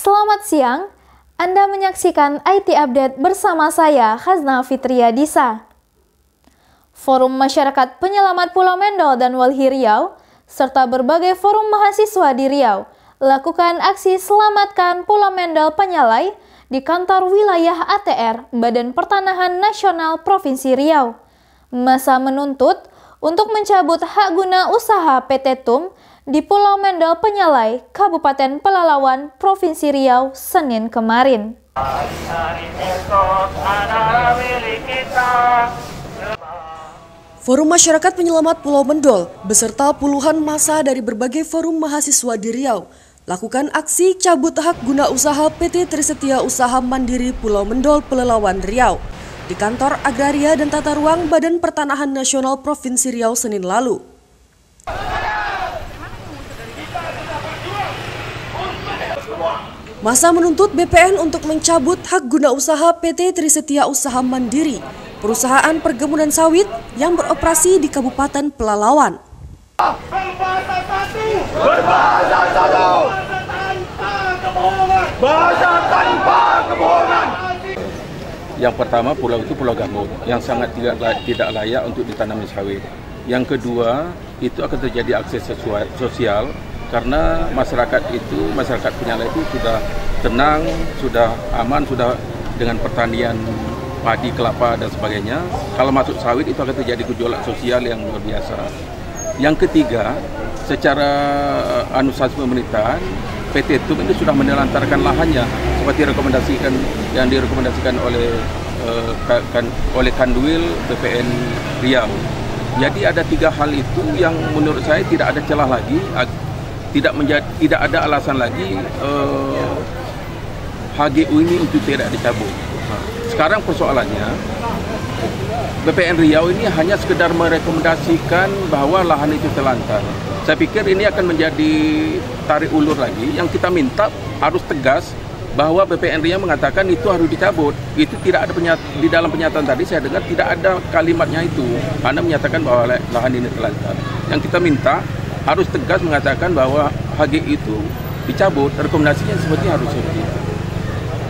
Selamat siang, Anda menyaksikan IT Update bersama saya, Khazna Fitria Disa. Forum Masyarakat Penyelamat Pulau Mendol dan Walhi Riau, serta berbagai forum mahasiswa di Riau, lakukan aksi Selamatkan Pulau Mendol Penyalai di kantor wilayah ATR Badan Pertanahan Nasional Provinsi Riau. Masa menuntut untuk mencabut hak guna usaha PT TUM di Pulau Mendol Penyalai, Kabupaten Pelalawan, Provinsi Riau, Senin kemarin. Forum Masyarakat Penyelamat Pulau Mendol beserta puluhan massa dari berbagai forum mahasiswa di Riau lakukan aksi cabut hak guna usaha PT Trisetia Usaha Mandiri Pulau Mendol Pelalawan Riau di kantor Agraria dan Tata Ruang Badan Pertanahan Nasional Provinsi Riau Senin lalu. Massa menuntut BPN untuk mencabut hak guna usaha PT Trisetia Usaha Mandiri, perusahaan perkebunan sawit yang beroperasi di Kabupaten Pelalawan. Berbahasa satu, bahasa tanpa kebohongan. Yang pertama, pulau itu pulau gambut yang sangat tidak layak untuk ditanami sawit. Yang kedua, itu akan terjadi akses sosial karena masyarakat Penyalai itu sudah tenang, sudah aman, sudah dengan pertanian padi, kelapa dan sebagainya. Kalau masuk sawit itu akan terjadi gejolak sosial yang luar biasa. Yang ketiga, secara administrasi pemerintahan, PT TUM itu sudah menelantarkan lahannya seperti yang direkomendasikan oleh Kanwil BPN Riau. Jadi ada tiga hal itu yang menurut saya tidak ada celah lagi, tidak ada alasan lagi HGU ini untuk tidak dicabut. Sekarang persoalannya, BPN Riau ini hanya sekedar merekomendasikan bahwa lahan itu terlantar. Saya pikir ini akan menjadi tarik ulur lagi. Yang kita minta harus tegas bahwa BPN Riau mengatakan itu harus dicabut. Itu tidak ada di dalam pernyataan tadi saya dengar tidak ada kalimatnya itu. Anda menyatakan bahwa lahan ini terlantar. Yang kita minta harus tegas mengatakan bahwa HGU itu dicabut. Rekomendasinya seperti harus seperti itu.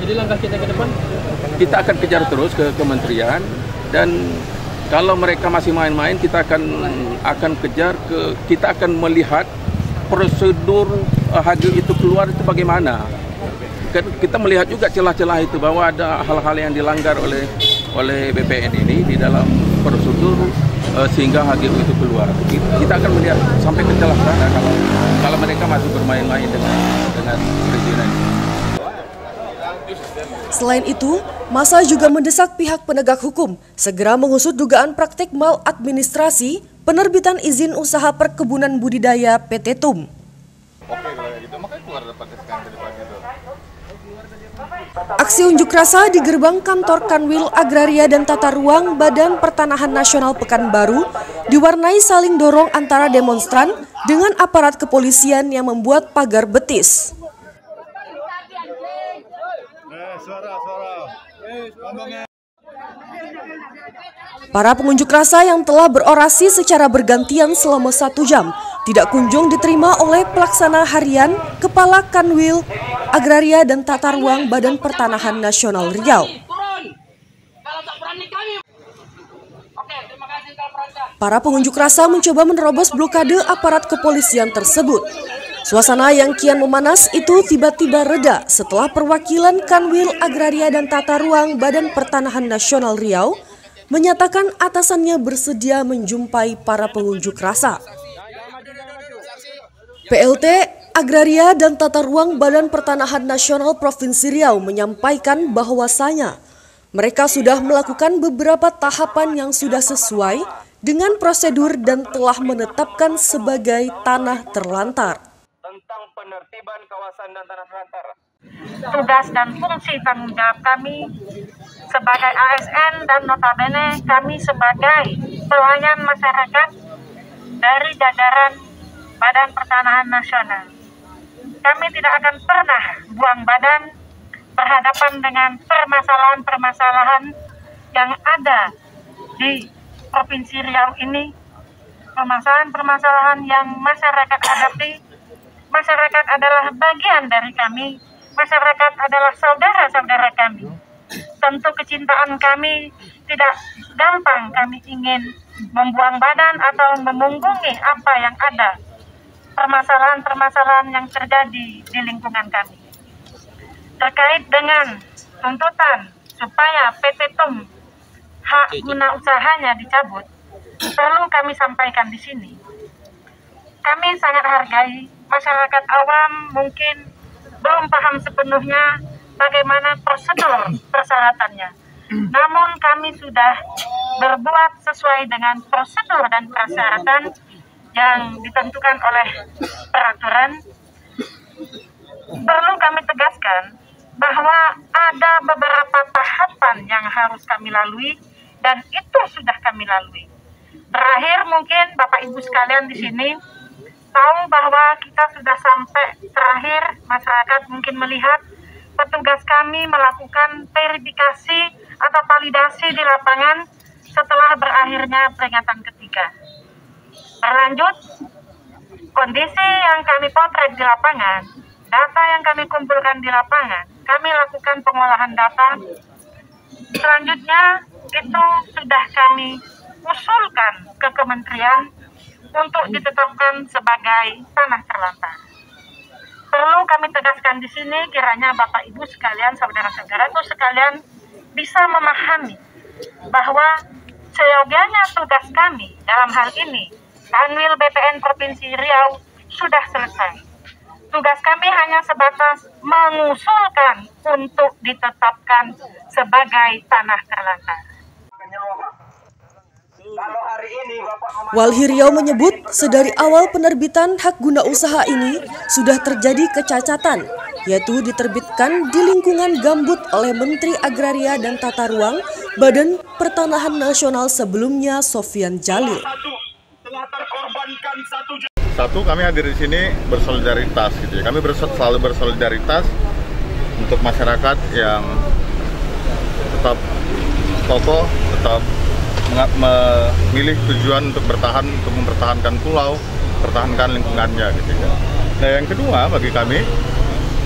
Jadi langkah kita ke depan? Kita akan kejar terus ke kementerian dan kalau mereka masih main-main kita akan kejar kita akan melihat prosedur HGU itu keluar itu bagaimana. Kita melihat juga celah-celah itu bahwa ada hal-hal yang dilanggar oleh BPN ini di dalam prosedur sehingga HGU itu keluar. Kita akan melihat sampai ke celah sana kalau mereka masih bermain-main dengan perizinan. Selain itu, massa juga mendesak pihak penegak hukum segera mengusut dugaan praktik maladministrasi penerbitan izin usaha perkebunan budidaya PT TUM. Oke, kalau gitu makanya keluar dapat sekarang dari pagi itu. Aksi unjuk rasa di gerbang kantor Kanwil Agraria dan Tata Ruang Badan Pertanahan Nasional Pekanbaru diwarnai saling dorong antara demonstran dengan aparat kepolisian yang membuat pagar betis. Para pengunjuk rasa yang telah berorasi secara bergantian selama 1 jam tidak kunjung diterima oleh pelaksana harian Kepala Kanwil Agraria dan Tata Ruang Badan Pertanahan Nasional Riau. Para pengunjuk rasa mencoba menerobos blokade aparat kepolisian tersebut. Suasana yang kian memanas itu tiba-tiba reda setelah perwakilan Kanwil Agraria dan Tata Ruang Badan Pertanahan Nasional Riau menyatakan atasannya bersedia menjumpai para pengunjuk rasa. PLT Agraria dan Tata Ruang Badan Pertanahan Nasional Provinsi Riau menyampaikan bahwasanya mereka sudah melakukan beberapa tahapan yang sudah sesuai dengan prosedur dan telah menetapkan sebagai tanah terlantar. Tentang penertiban kawasan dan tanah terlantar. Tugas dan fungsi tanggung jawab kami sebagai ASN dan notabene kami sebagai pelayan masyarakat dari jajaran Badan Pertanahan Nasional. Kami tidak akan pernah buang badan berhadapan dengan permasalahan-permasalahan yang ada di Provinsi Riau ini, permasalahan-permasalahan yang masyarakat hadapi. Masyarakat adalah bagian dari kami masyarakat adalah saudara-saudara kami. Tentu kecintaan kami tidak gampang kami ingin membuang badan atau memunggungi apa yang ada, permasalahan-permasalahan yang terjadi di lingkungan kami. Terkait dengan tuntutan supaya PT TUM hak guna usahanya dicabut, perlu kami sampaikan di sini. Kami sangat hargai masyarakat awam mungkin belum paham sepenuhnya bagaimana prosedur persyaratannya. Namun kami sudah berbuat sesuai dengan prosedur dan persyaratan yang ditentukan oleh peraturan. Perlu kami tegaskan bahwa ada beberapa tahapan yang harus kami lalui dan itu sudah kami lalui. Terakhir mungkin Bapak Ibu sekalian di sini tahu bahwa kita sudah sampai terakhir, masyarakat mungkin melihat petugas kami melakukan verifikasi atau validasi di lapangan setelah berakhirnya peringatan ketiga. Berlanjut, kondisi yang kami potret di lapangan, data yang kami kumpulkan di lapangan, kami lakukan pengolahan data. Selanjutnya, itu sudah kami usulkan ke kementerian untuk ditetapkan sebagai tanah terlantar. Perlu kami tegaskan di sini, kiranya Bapak Ibu sekalian, saudara-saudaraku sekalian bisa memahami bahwa seyogianya tugas kami dalam hal ini, Kanwil BPN Provinsi Riau sudah selesai. Tugas kami hanya sebatas mengusulkan untuk ditetapkan sebagai tanah terlantar. Walhi Riau menyebut sedari awal penerbitan hak guna usaha ini sudah terjadi kecacatan, yaitu diterbitkan di lingkungan gambut oleh Menteri Agraria dan Tata Ruang Badan Pertanahan Nasional sebelumnya Sofyan Djalil. Satu, kami hadir di sini bersolidaritas gitu ya. Kami selalu bersolidaritas untuk masyarakat yang tetap kokoh, tetap memilih tujuan untuk bertahan, untuk mempertahankan pulau, pertahankan lingkungannya gitu ya. Nah yang kedua bagi kami,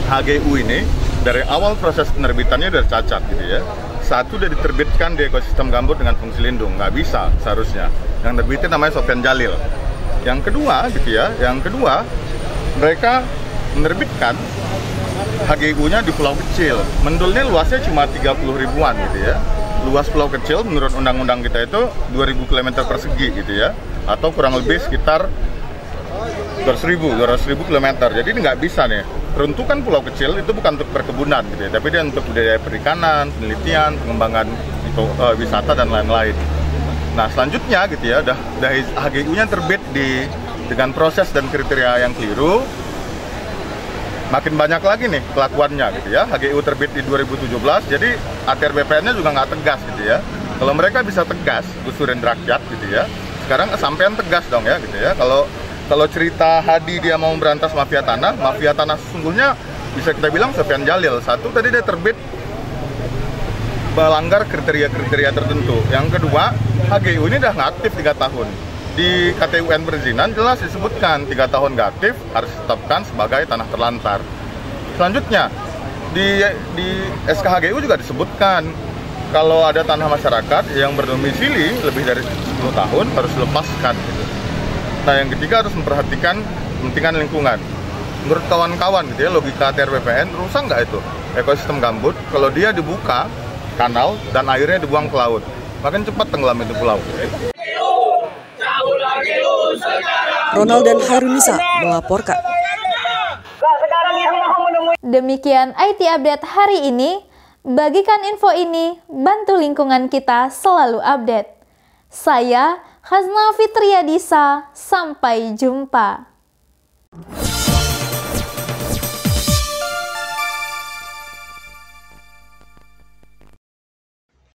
HGU ini dari awal proses penerbitannya sudah cacat gitu ya. Satu udah diterbitkan di ekosistem gambut dengan fungsi lindung, nggak bisa seharusnya. Yang terbitin namanya Sofyan Djalil. Yang kedua gitu ya, mereka menerbitkan HGU-nya di pulau kecil. Mendulnya luasnya cuma 30 ribuan gitu ya. Luas pulau kecil menurut undang-undang kita itu 2000 km persegi gitu ya, atau kurang lebih sekitar 200.000 km. Jadi nggak bisa nih. Peruntukan pulau kecil itu bukan untuk perkebunan gitu ya, tapi dia untuk budaya perikanan, penelitian, pengembangan untuk wisata dan lain-lain. Nah selanjutnya gitu ya, udah HGU-nya terbit dengan proses dan kriteria yang keliru. Makin banyak lagi nih kelakuannya gitu ya. HGU terbit di 2017, jadi ATR BPN-nya juga nggak tegas gitu ya. Kalau mereka bisa tegas usurin rakyat gitu ya, sekarang kesampean tegas dong ya gitu ya. Kalau cerita Hadi dia mau berantas mafia tanah sesungguhnya bisa kita bilang Sofyan Djalil. Satu, tadi dia terbit melanggar kriteria-kriteria tertentu. Yang kedua, HGU ini udah nggak aktif 3 tahun. Di KTUN perizinan jelas disebutkan 3 tahun nggak aktif harus ditetapkan sebagai tanah terlantar. Selanjutnya di SKHGU juga disebutkan kalau ada tanah masyarakat yang berdomisili lebih dari 10 tahun harus dilepaskan. Gitu. Nah yang ketiga harus memperhatikan kepentingan lingkungan. Menurut kawan-kawan gitu ya, logika ATR BPN rusak nggak itu ekosistem gambut kalau dia dibuka kanal dan airnya dibuang ke laut, makin cepat tenggelam itu pulau. Ronald dan Harunisa melaporkan. Demikian IT Update hari ini. Bagikan info ini, bantu lingkungan kita selalu update. Saya Khazna Fitria Disa, sampai jumpa.